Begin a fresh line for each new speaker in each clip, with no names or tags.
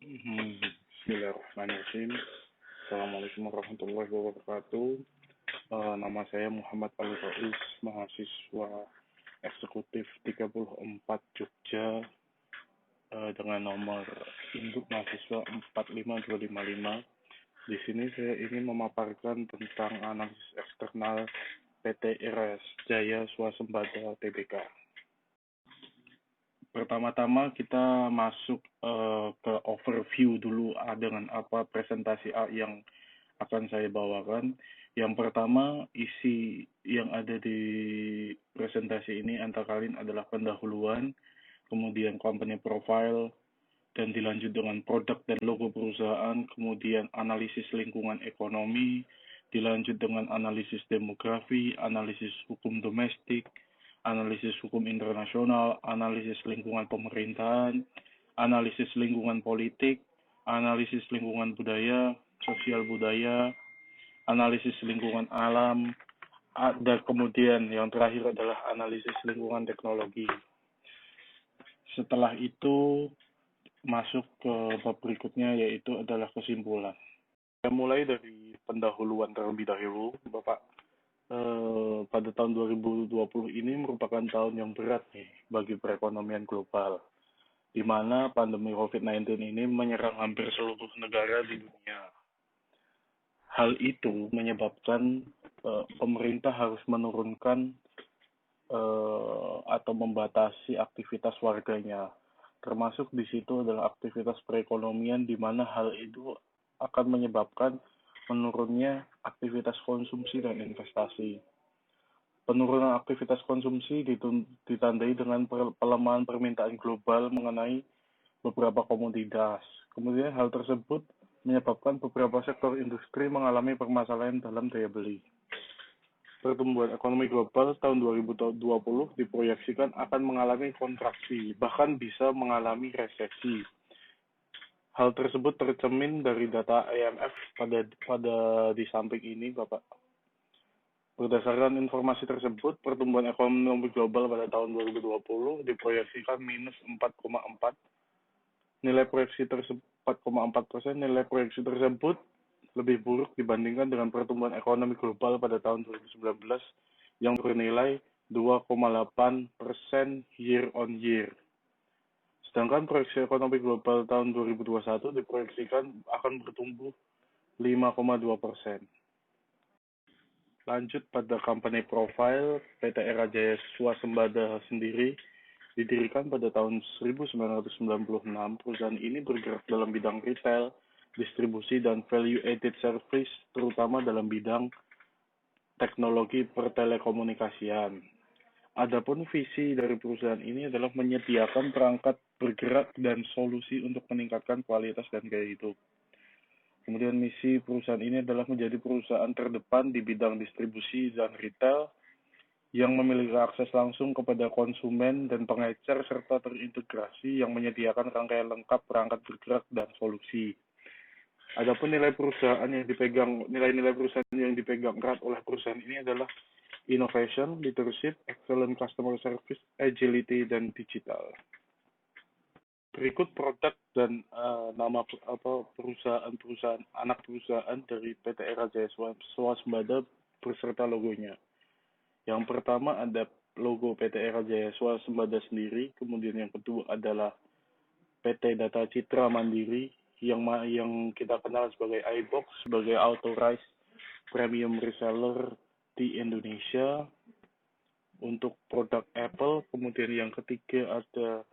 Bismillahirrahmanirrahim. Assalamualaikum warahmatullahi wabarakatuh. Nama saya Muhammad Ali Rois, mahasiswa eksekutif 34 Jogja, dengan nomor induk mahasiswa 45255. Di sini saya ingin memaparkan tentang analisis eksternal PT Eras Jaya Swasembada Tbk. Pertama-tama kita masuk ke overview dulu dengan apa presentasi yang akan saya bawakan. Yang pertama, isi yang ada di presentasi ini antara lain adalah pendahuluan, kemudian company profile, dan dilanjut dengan produk dan logo perusahaan, kemudian analisis lingkungan ekonomi, dilanjut dengan analisis demografi, analisis hukum domestik, analisis hukum internasional, analisis lingkungan pemerintahan, analisis lingkungan politik, analisis lingkungan budaya, sosial budaya, analisis lingkungan alam, dan kemudian yang terakhir adalah analisis lingkungan teknologi. Setelah itu masuk ke bab berikutnya, yaitu adalah kesimpulan. Saya mulai dari pendahuluan terlebih dahulu, Bapak. Pada tahun 2020 ini merupakan tahun yang berat nih bagi perekonomian global, di mana pandemi COVID-19 ini menyerang hampir seluruh negara di dunia. Hal itu menyebabkan pemerintah harus menurunkan atau membatasi aktivitas warganya. Termasuk di situ adalah aktivitas perekonomian, di mana hal itu akan menyebabkan menurunnya aktivitas konsumsi dan investasi. Penurunan aktivitas konsumsi ditandai dengan pelemahan permintaan global mengenai beberapa komoditas. Kemudian hal tersebut menyebabkan beberapa sektor industri mengalami permasalahan dalam daya beli. Pertumbuhan ekonomi global tahun 2020 diproyeksikan akan mengalami kontraksi, bahkan bisa mengalami resesi. Hal tersebut tercermin dari data IMF pada di samping ini, Bapak. Berdasarkan informasi tersebut, pertumbuhan ekonomi global pada tahun 2020 diproyeksikan minus 4,4. Nilai proyeksi tersebut 4,4%. Nilai proyeksi tersebut lebih buruk dibandingkan dengan pertumbuhan ekonomi global pada tahun 2019 yang bernilai 2,8% year on year. Sedangkan proyeksi ekonomi global tahun 2021 diproyeksikan akan bertumbuh 5,2%. Lanjut pada company profile, PT Era Jaya Swasembada sendiri didirikan pada tahun 1996. Perusahaan ini bergerak dalam bidang retail, distribusi, dan value-added service, terutama dalam bidang teknologi pertelekomunikasian. Adapun visi dari perusahaan ini adalah menyediakan perangkat bergerak dan solusi untuk meningkatkan kualitas dan gaya hidup. Kemudian misi perusahaan ini adalah menjadi perusahaan terdepan di bidang distribusi dan retail yang memiliki akses langsung kepada konsumen dan pengecer serta terintegrasi yang menyediakan rangkaian lengkap perangkat bergerak dan solusi. Adapun nilai-nilai perusahaan yang dipegang erat oleh perusahaan ini adalah innovation, leadership, excellent customer service, agility, dan digital. Berikut produk dan nama perusahaan anak perusahaan dari PT Era Jaya Swasembada beserta logonya. Yang pertama ada logo PT Era Jaya Swasembada sendiri, kemudian yang kedua adalah PT Data Citra Mandiri yang kita kenal sebagai iBox, sebagai authorized premium reseller di Indonesia untuk produk Apple. Kemudian yang ketiga ada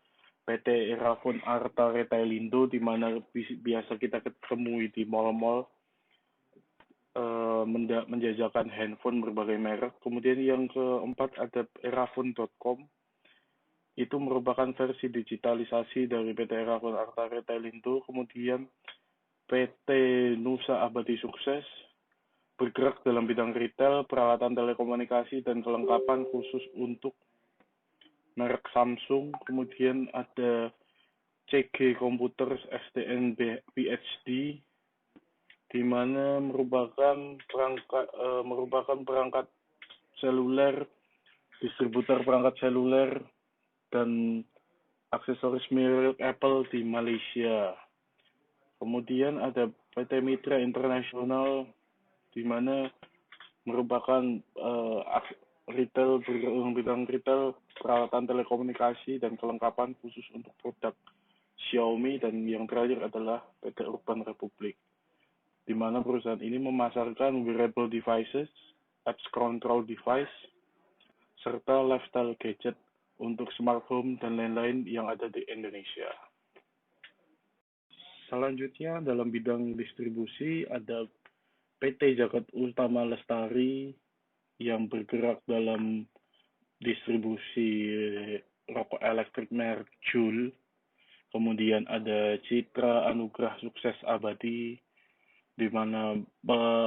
PT Erafone Arta Retailindo, di mana biasa kita ketemui di mall-mall, menjajakan handphone berbagai merek. Kemudian yang keempat ada erafone.com. Itu merupakan versi digitalisasi dari PT Erafone Arta Retailindo. Kemudian PT Nusa Abadi Sukses, bergerak dalam bidang retail, peralatan telekomunikasi, dan kelengkapan khusus untuk merek Samsung. Kemudian ada CG Computers SDN PhD, di mana merupakan perangkat seluler, distributor perangkat seluler, dan aksesoris milik Apple di Malaysia. Kemudian ada PT Mitra Internasional, di mana merupakan retail bidang retail peralatan telekomunikasi dan kelengkapan khusus untuk produk Xiaomi, dan yang terakhir adalah PT Urban Republic, di mana perusahaan ini memasarkan wearable devices, apps control device, serta lifestyle gadget untuk smart home dan lain-lain yang ada di Indonesia. Selanjutnya dalam bidang distribusi ada PT Jagat Utama Lestari yang bergerak dalam distribusi rokok elektrik merek Joule. Kemudian ada Citra Anugrah Sukses Abadi, di mana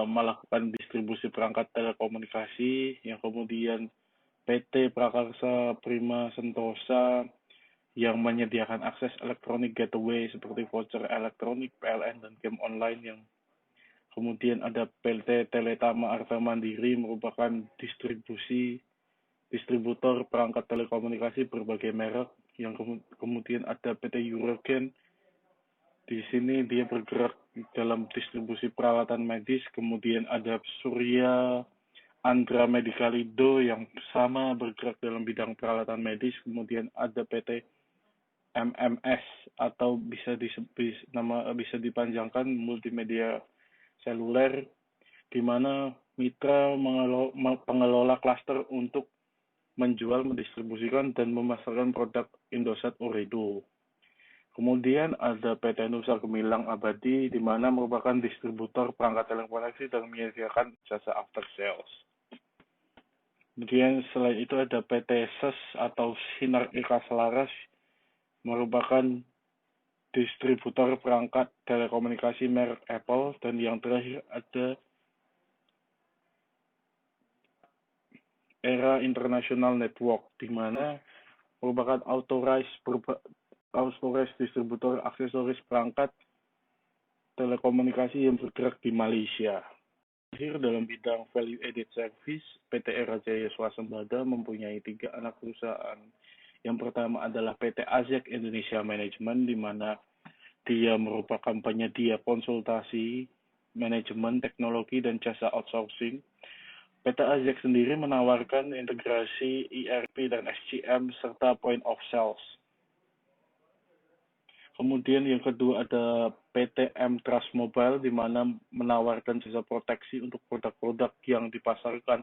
melakukan distribusi perangkat telekomunikasi, yang kemudian PT Prakarsa Prima Sentosa yang menyediakan akses elektronik gateway seperti voucher elektronik, PLN, dan game online. Yang kemudian ada PT Teletama Arta Mandiri, merupakan distributor perangkat telekomunikasi berbagai merek. Yang kemudian ada PT Eurogen, di sini dia bergerak dalam distribusi peralatan medis. Kemudian ada Surya Andra Medicalindo yang sama bergerak dalam bidang peralatan medis. Kemudian ada PT MMS atau bisa dipanjangkan multimedia seluler, di mana mitra pengelola klaster untuk menjual, mendistribusikan, dan memasarkan produk Indosat Ooredoo. Kemudian ada PT Nusa Gemilang Abadi, di mana merupakan distributor perangkat elektronik dan menyediakan jasa after sales. Kemudian selain itu ada PT SES atau Sinar Eka Selaras, merupakan distributor perangkat telekomunikasi merek Apple. Dan yang terakhir ada Era International Network, di mana merupakan authorized distributor aksesoris perangkat telekomunikasi yang bergerak di Malaysia. Terakhir dalam bidang value added service, PT Era Jaya Swasembada mempunyai 3 anak perusahaan. Yang pertama adalah PT Azek Indonesia Management, di mana dia merupakan penyedia konsultasi, manajemen, teknologi, dan jasa outsourcing. PT Azek sendiri menawarkan integrasi ERP dan SCM serta point of sales. Kemudian yang kedua ada PT M Trust Mobile, di mana menawarkan jasa proteksi untuk produk-produk yang dipasarkan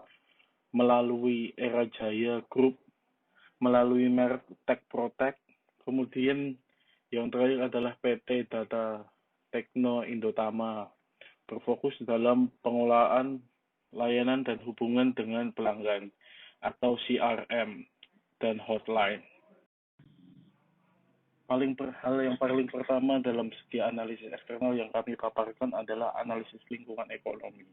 melalui Era Jaya Group melalui merek Tech Protect. Kemudian yang terakhir adalah PT Data Tekno Indotama, berfokus dalam pengolahan layanan dan hubungan dengan pelanggan atau CRM dan hotline. Hal yang paling pertama dalam segi analisis eksternal yang kami paparkan adalah analisis lingkungan ekonomi,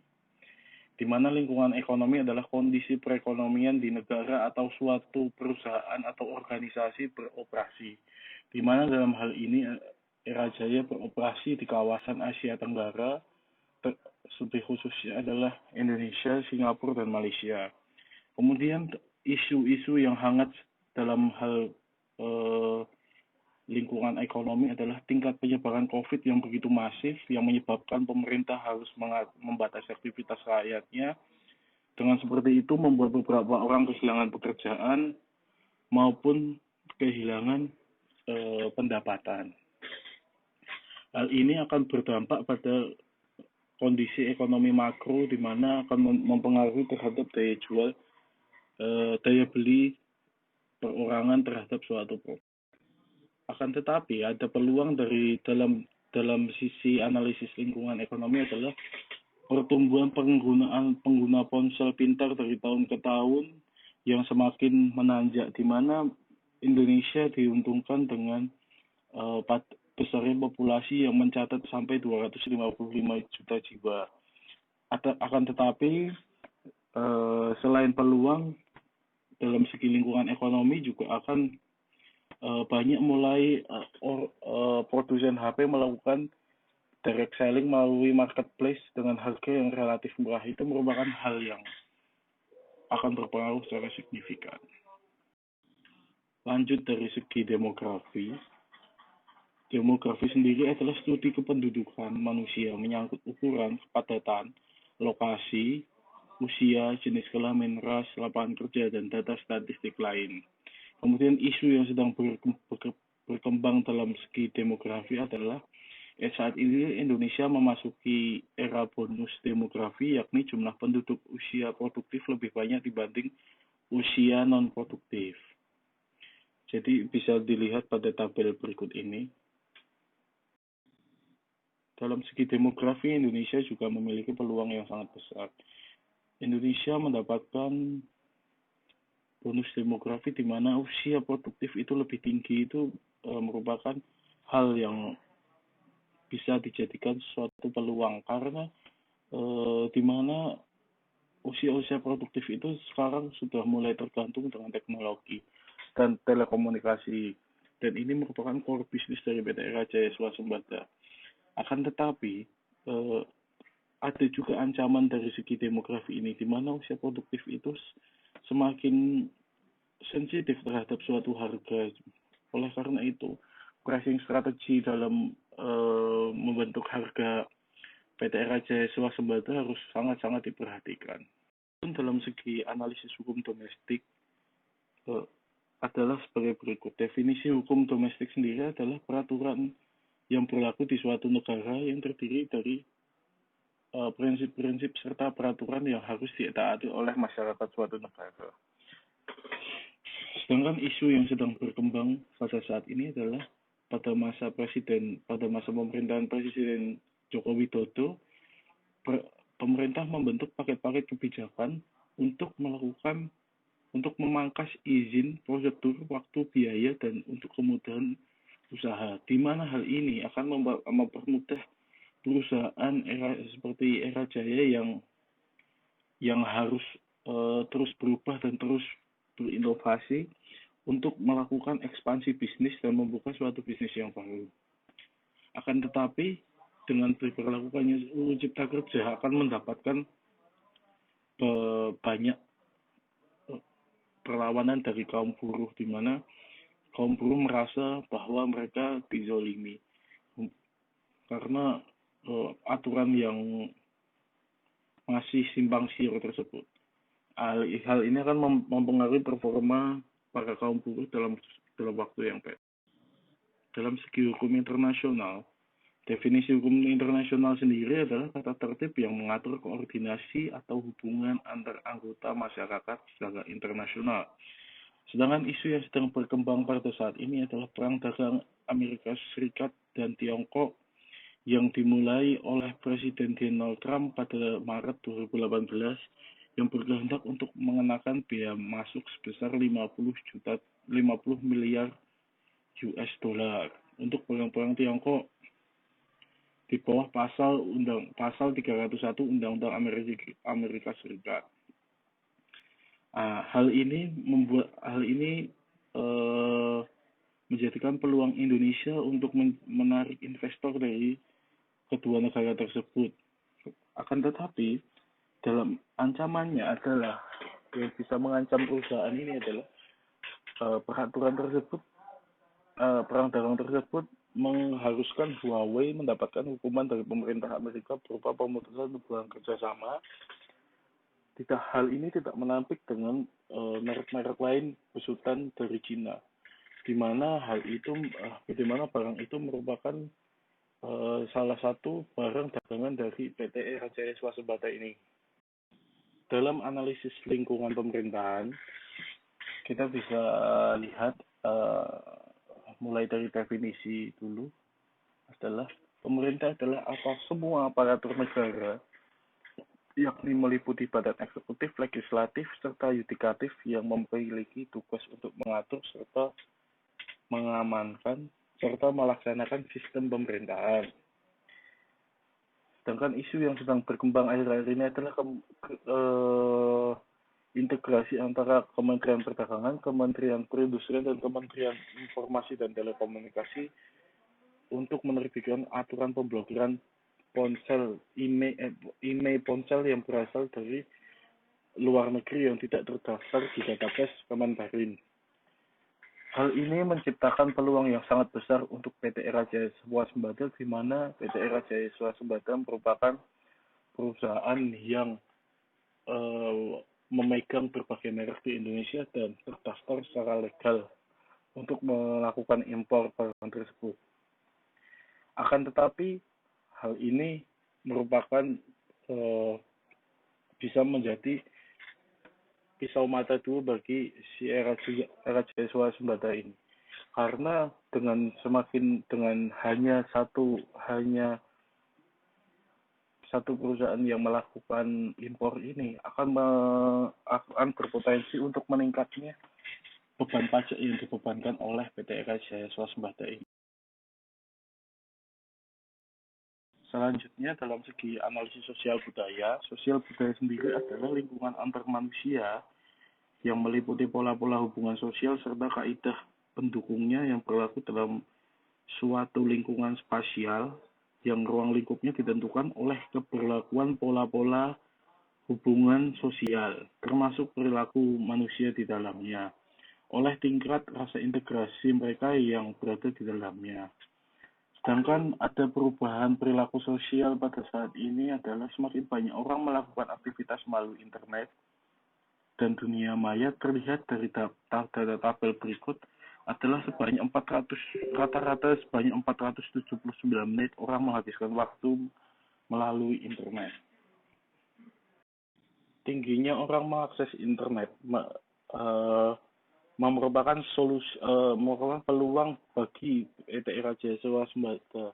di mana lingkungan ekonomi adalah kondisi perekonomian di negara atau suatu perusahaan atau organisasi beroperasi, di mana dalam hal ini Era Jaya beroperasi di kawasan Asia Tenggara, lebih khususnya adalah Indonesia, Singapura, dan Malaysia. Kemudian isu-isu yang hangat dalam hal lingkungan ekonomi adalah tingkat penyebaran COVID yang begitu masif, yang menyebabkan pemerintah harus membatasi aktivitas rakyatnya. Dengan seperti itu membuat beberapa orang kehilangan pekerjaan maupun kehilangan pendapatan. Hal ini akan berdampak pada kondisi ekonomi makro, di mana akan mempengaruhi terhadap daya jual, daya beli perorangan terhadap suatu produk. Akan tetapi ada peluang dari dalam sisi analisis lingkungan ekonomi adalah pertumbuhan pengguna ponsel pintar dari tahun ke tahun yang semakin menanjak, di mana Indonesia diuntungkan dengan besarnya populasi yang mencatat sampai 255 juta jiwa. Akan tetapi selain peluang dalam segi lingkungan ekonomi, juga akan banyak mulai produsen HP melakukan direct selling melalui marketplace dengan harga yang relatif murah. Itu merupakan hal yang akan berpengaruh secara signifikan. Lanjut dari segi demografi, Demografi sendiri adalah studi kependudukan manusia menyangkut ukuran, kepadatan, lokasi, usia, jenis kelamin, ras, lapangan kerja, dan data statistik lain. Kemudian isu yang sedang berkembang dalam segi demografi adalah saat ini Indonesia memasuki era bonus demografi, yakni jumlah penduduk usia produktif lebih banyak dibanding usia non-produktif. Jadi bisa dilihat pada tabel berikut ini. Dalam segi demografi, Indonesia juga memiliki peluang yang sangat besar. Indonesia mendapatkan bonus demografi di mana usia produktif itu lebih tinggi itu merupakan hal yang bisa dijadikan suatu peluang karena di mana usia-usia produktif itu sekarang sudah mulai tergantung dengan teknologi dan telekomunikasi, dan ini merupakan core bisnis dari PT Raja Swasembada. Akan tetapi ada juga ancaman dari segi demografi ini, di mana usia produktif itu semakin sensitif terhadap suatu harga. Oleh karena itu, pricing strategi dalam membentuk harga PT Raja Swasembada harus sangat-sangat diperhatikan. Dalam segi analisis hukum domestik adalah sebagai berikut. Definisi hukum domestik sendiri adalah peraturan yang berlaku di suatu negara yang terdiri dari prinsip-prinsip serta peraturan yang harus ditaati oleh masyarakat suatu negara. Sedangkan isu yang sedang berkembang pada saat ini adalah pada masa pemerintahan Presiden Joko Widodo, pemerintah membentuk paket-paket kebijakan untuk memangkas izin, prosedur, waktu, biaya, dan untuk kemudahan usaha, di mana hal ini akan mempermudah perusahaan seperti Era Jaya yang harus terus berubah dan terus berinovasi untuk melakukan ekspansi bisnis dan membuka suatu bisnis yang baru. Akan tetapi dengan diberlakukannya UU Cipta Kerja akan mendapatkan banyak perlawanan dari kaum buruh, di mana kaum buruh merasa bahwa mereka dizolimi karena aturan yang masih simpang siur tersebut. Hal ini akan mempengaruhi performa para kaum buruh dalam waktu yang pendek. Dalam segi hukum internasional, definisi hukum internasional sendiri adalah tata tertib yang mengatur koordinasi atau hubungan antar anggota masyarakat secara internasional. Sedangkan isu yang sedang berkembang pada saat ini adalah perang dagang Amerika Serikat dan Tiongkok yang dimulai oleh Presiden Donald Trump pada Maret 2018 yang berkehendak untuk mengenakan biaya masuk sebesar 50 miliar US dollar untuk barang-barang Tiongkok di bawah pasal 301 Undang-Undang Amerika Serikat. Hal ini menjadikan peluang Indonesia untuk menarik investor dari kedua negara tersebut. Akan tetapi dalam ancamannya adalah yang bisa mengancam perusahaan ini adalah peraturan tersebut, perang dagang tersebut mengharuskan Huawei mendapatkan hukuman dari pemerintah Amerika berupa pemutusan hubungan kerjasama. Hal ini tidak menampik dengan merek-merek lain besutan dari Cina, di mana barang itu merupakan salah satu barang dagangan dari PT Raja Swasembada ini. Dalam analisis lingkungan pemerintahan, kita bisa lihat mulai dari definisi dulu adalah pemerintah adalah semua aparatur negara, yakni meliputi badan eksekutif, legislatif, serta yudikatif yang memiliki tugas untuk mengatur serta mengamankan serta melaksanakan sistem pemerintahan. Sedangkan isu yang sedang berkembang akhir-akhir ini adalah integrasi antara Kementerian Perdagangan, Kementerian Perindustrian, dan Kementerian Informasi dan Telekomunikasi untuk menerbitkan aturan pemblokiran ponsel, email ponsel yang berasal dari luar negeri yang tidak terdaftar di database Kemenparin. Hal ini menciptakan peluang yang sangat besar untuk PT Era Jaya Swasembada, di mana PT Era Jaya Swasembada merupakan perusahaan yang memegang berbagai merek di Indonesia dan terdaftar secara legal untuk melakukan impor barang tersebut. Akan tetapi, hal ini merupakan eh, bisa menjadi pisau mata dua bagi si Era Jaya Swasembada ini. Karena dengan hanya satu perusahaan yang melakukan impor ini akan berpotensi untuk meningkatnya beban pajak yang dibebankan oleh PT Eka Jaya Swasembada ini. Selanjutnya, dalam segi analisis sosial budaya sendiri adalah lingkungan antar manusia yang meliputi pola-pola hubungan sosial serta kaidah pendukungnya yang berlaku dalam suatu lingkungan spasial yang ruang lingkupnya ditentukan oleh keberlakuan pola-pola hubungan sosial, termasuk perilaku manusia di dalamnya, oleh tingkat rasa integrasi mereka yang berada di dalamnya. Sedangkan ada perubahan perilaku sosial pada saat ini adalah semakin banyak orang melakukan aktivitas melalui internet dan dunia maya. Terlihat dari data tabel berikut adalah rata-rata sebanyak 479 menit orang menghabiskan waktu melalui internet. Tingginya orang mengakses internet merupakan peluang bagi PT Era Jaya Swasembada.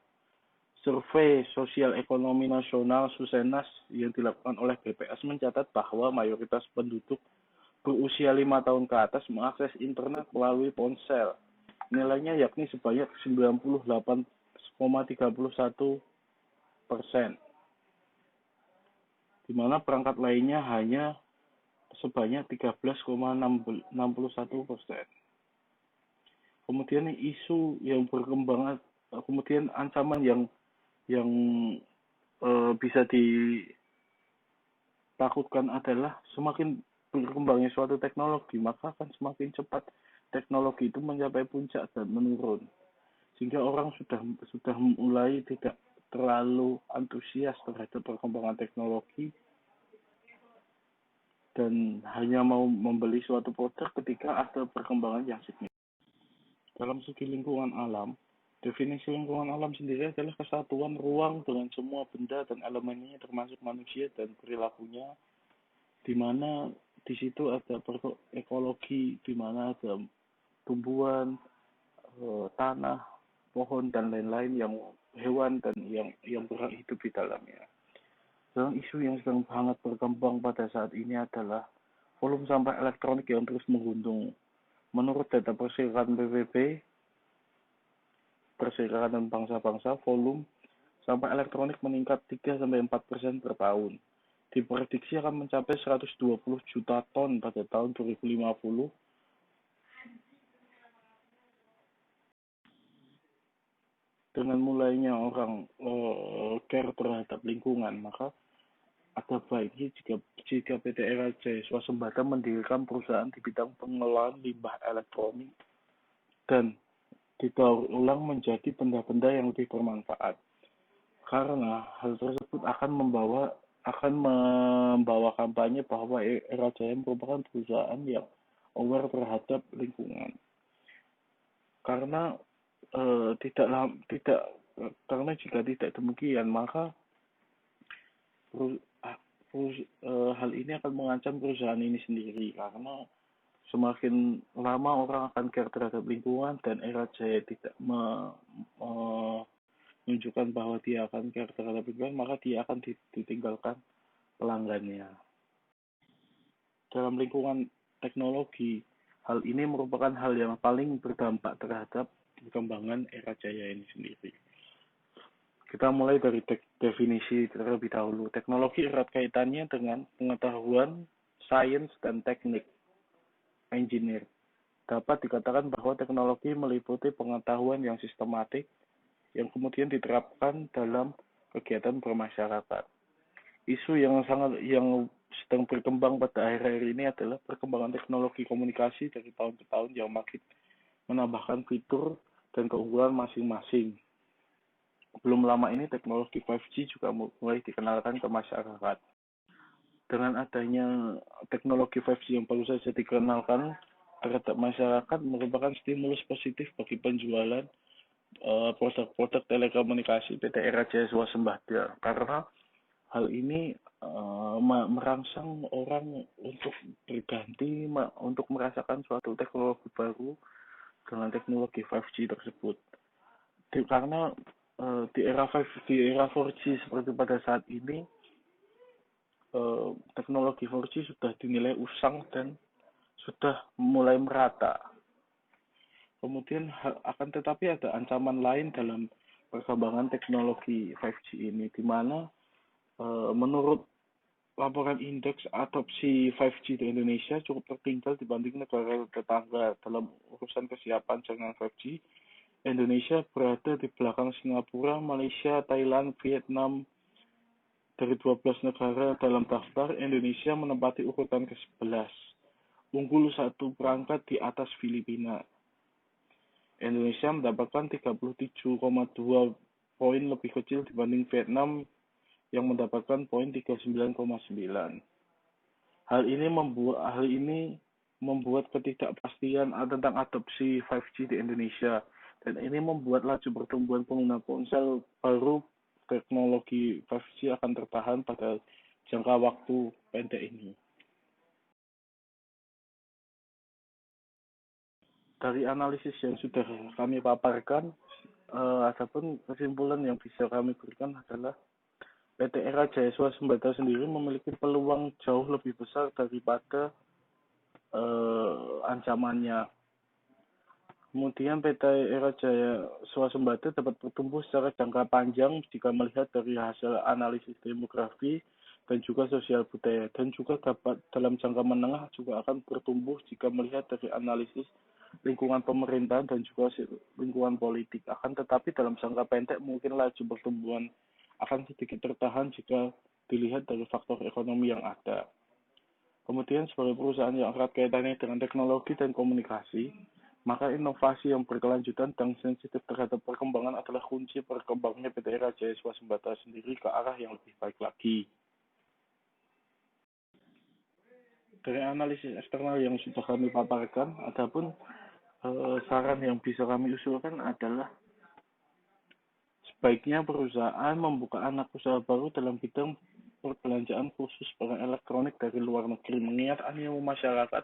Survei Sosial Ekonomi Nasional Susenas yang dilakukan oleh BPS mencatat bahwa mayoritas penduduk berusia 5 tahun ke atas mengakses internet melalui ponsel. Nilainya yakni sebanyak 98,31%, di mana perangkat lainnya hanya sebanyak 13,61%. Kemudian kemudian ancaman yang bisa ditakutkan adalah semakin berkembangnya suatu teknologi, maka akan semakin cepat teknologi itu mencapai puncak dan menurun, sehingga orang sudah mulai tidak terlalu antusias terhadap perkembangan teknologi dan hanya mau membeli suatu produk ketika ada perkembangan yang signifikan. Dalam segi lingkungan alam, definisi lingkungan alam sendiri adalah kesatuan ruang dengan semua benda dan elemennya termasuk manusia dan perilakunya, di mana di situ ada ekologi, di mana ada tumbuhan, tanah, pohon dan lain-lain, yang hewan dan yang berhak hidup di dalamnya. Dalam isu yang sedang sangat berkembang pada saat ini adalah volume sampah elektronik yang terus menggunung. Menurut data Perserikatan PBB, Perserikatan Bangsa-Bangsa, volume sampah elektronik meningkat 3-4% per tahun. Diprediksi akan mencapai 120 juta ton pada tahun 2050. Dengan mulainya orang care terhadap lingkungan, maka ada baiknya jika PT Era Jaya Swasembada mendirikan perusahaan di bidang pengelolaan limbah elektronik dan didaur ulang menjadi benda-benda yang lebih bermanfaat. Karena hal tersebut akan membawa kampanye bahwa Era Jaya merupakan perusahaan yang aware terhadap lingkungan. Karena karena jika tidak demikian, maka hal ini akan mengancam perusahaan ini sendiri, karena semakin lama orang akan care terhadap lingkungan dan Era Jaya tidak menunjukkan bahwa dia akan care terhadap lingkungan, maka dia akan ditinggalkan pelanggannya. Dalam lingkungan teknologi, hal ini merupakan hal yang paling berdampak terhadap perkembangan Era Jaya ini sendiri. Kita mulai dari definisi terlebih dahulu. Teknologi erat kaitannya dengan pengetahuan, sains, dan teknik. Engineer. Dapat dikatakan bahwa teknologi meliputi pengetahuan yang sistematik yang kemudian diterapkan dalam kegiatan bermasyarakat. Isu yang sedang berkembang pada akhir-akhir ini adalah perkembangan teknologi komunikasi dari tahun ke tahun yang makin menambahkan fitur dan keunggulan masing-masing. Belum lama ini teknologi 5G juga mulai dikenalkan ke masyarakat. Dengan adanya teknologi 5G yang baru saja dikenalkan terhadap masyarakat merupakan stimulus positif bagi penjualan produk-produk telekomunikasi PT Era Jaya Swasembada, karena hal ini merangsang orang untuk berganti untuk merasakan suatu teknologi baru dengan teknologi 5G tersebut. Karena di era 4G seperti pada saat ini, teknologi 4G sudah dinilai usang dan sudah mulai merata. Kemudian akan tetapi ada ancaman lain dalam perkembangan teknologi 5G ini, di mana menurut laporan indeks adopsi 5G di Indonesia cukup tertinggal dibanding negara tetangga dalam urusan kesiapan jaringan 5G. Indonesia berada di belakang Singapura, Malaysia, Thailand, Vietnam. Dari 12 negara dalam daftar, Indonesia menempati urutan ke-11, unggul 1 perangkat di atas Filipina. Indonesia mendapatkan 37,2 poin lebih kecil dibanding Vietnam yang mendapatkan poin 39,9. Hal ini membuat ketidakpastian tentang adopsi 5G di Indonesia, dan ini membuat laju pertumbuhan pengguna ponsel baru teknologi 5G akan tertahan pada jangka waktu pendek ini. Dari analisis yang sudah kami paparkan, adapun kesimpulan yang bisa kami berikan adalah PT Era Jaya Swasembada sendiri memiliki peluang jauh lebih besar daripada ancamannya. Kemudian PT Era Jaya Swasembada dapat bertumbuh secara jangka panjang jika melihat dari hasil analisis demografi dan juga sosial budaya, dan juga dapat dalam jangka menengah juga akan bertumbuh jika melihat dari analisis lingkungan pemerintahan dan juga lingkungan politik. Akan tetapi dalam jangka pendek mungkin laju pertumbuhan akan sedikit tertahan jika dilihat dari faktor ekonomi yang ada. Kemudian sebagai perusahaan yang erat kaitannya dengan teknologi dan komunikasi, maka inovasi yang berkelanjutan dan sensitif terhadap perkembangan adalah kunci perkembangannya PT Era Jaya Swasembada sendiri ke arah yang lebih baik lagi. Dari analisis eksternal yang sudah kami paparkan, adapun saran yang bisa kami usulkan adalah sebaiknya perusahaan membuka anak usaha baru dalam bidang perbelanjaan khusus barang elektronik dari luar negeri, mengingat animo masyarakat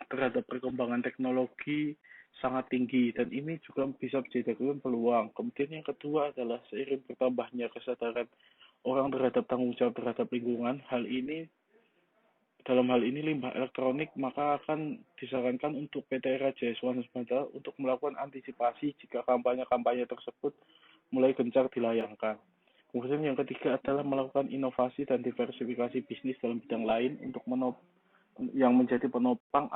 terhadap perkembangan teknologi sangat tinggi, dan ini juga bisa menjadikan peluang. Kemudian yang kedua adalah seiring bertambahnya kesadaran orang terhadap tanggung jawab terhadap lingkungan, dalam hal ini limbah elektronik, maka akan disarankan untuk PT Era Jaya Swasembada untuk melakukan antisipasi jika kampanye-kampanye tersebut mulai gencar dilayangkan. Kemudian yang ketiga adalah melakukan inovasi dan diversifikasi bisnis dalam bidang lain untuk yang menjadi penopang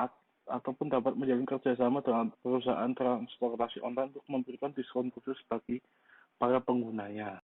ataupun dapat menjalin kerjasama dengan perusahaan transportasi online untuk memberikan diskon khusus bagi para penggunanya.